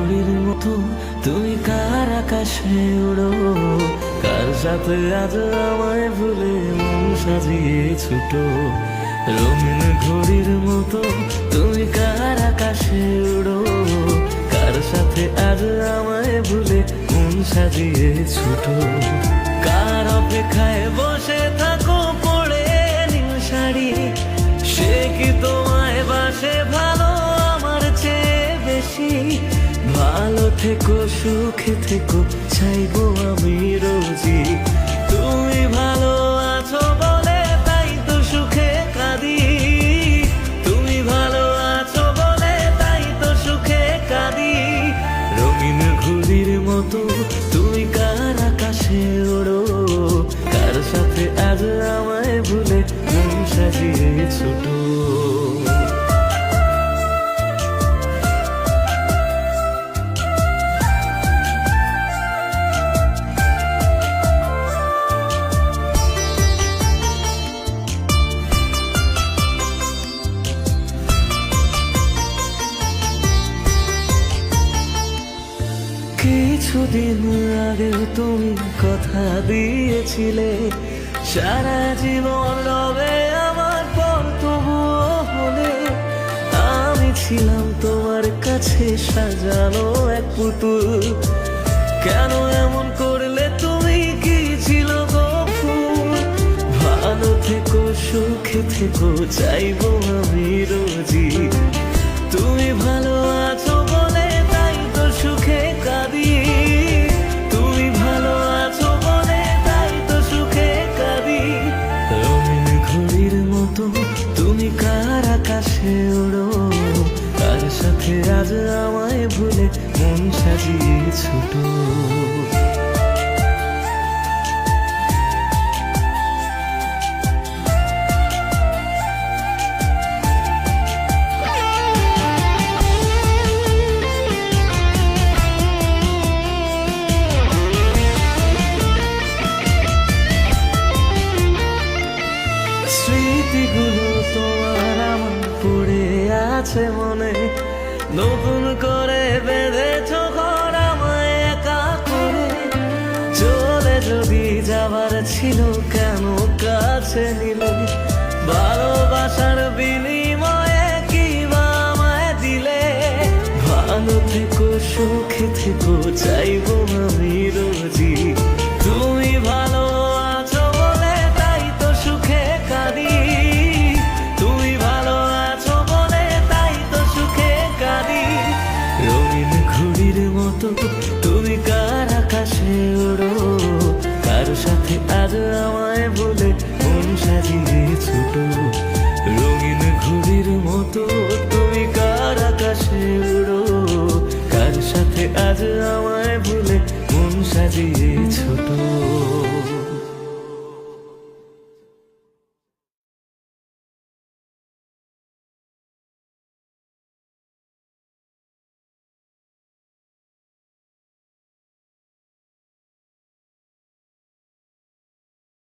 ঘড়ির মতো তুমি কার আকাশে উড়ো, কার সাথে আজ আমায় ভুলে মন সাজিয়ে ছুটো। রঙিন ঘড়ির মতো তুমি কার আকাশে উড়ো, কার সাথে আজ আমায় ভুলে মন সাজিয়ে ছুটো। কার অপেক্ষায় বসে থাকো পড়ে নীল শাড়ি, সে কি তোমায় বাসে ভালো আমার চেয়ে বেশি? ভালো থেকো সুখে থেকো চাইবো আমি রোজই, তুমি ভালো আছো বলে তাই তো সুখে কাঁদি। তুমি ভালো আছো বলে তাই তো সুখে কাঁদি। রঙিন ঘুড়ির মতো তুমি কার আকাশে ওড়ো, কার সাথে আজ আমায় ভুলে মন সাজিয়ে ছোটো। কিছুদিন আগেও তুমি কথা দিয়েছিলে সারা জীবন রবে আমার পর, তবুও হলে আমি ছিলাম তোমার কাছে সাজানো এক পুতুল। কেন এমন করলে তুমি? কি ছিল গো ফুল? ভালো থেকো সুখে থেকো চাইবো আমি রোজই, তুমি ভালো আছো বলে তাই তো সুখে কাঁদি। তুমি ভালো আছো বলে তাই তো সুখে কাঁদি। রঙিন ঘড়ির মতো তুমি কার আকাশে ওড়ো, কার সাথে আজ আমায় ভুলে মন সাজিয়ে ছুটো। স্মৃতিগুলো তোমার আমার পড়ে আছে মনে, নতুন করে বেঁধেছ ঘর আমায় একা করে। চলে যদি যাবার ছিল কেন কাছে নিলে? ভালোবাসার বিনিময়ে কি বা আমায় দিলে? ভালো থেকো সুখে থেকো চাইবো আমি রোজই, তুমি ভালো আছো বলে তাই তো সুখে কাঁদি। তুমি ভালো আছো বলে তাই তো সুখে কাঁদি। রঙিন ঘুড়ির মতো তুমি কার আকাশে ওড়ো, কার সাথে আজ আমায় ভুলে মন সাজিয়ে ছুটো। রঙিন ঘুড়ির মতো তুমি কার আকাশে উড়ো, কার সাথে আজ আমায় ভুলে মন সাজিয়ে ছোটো।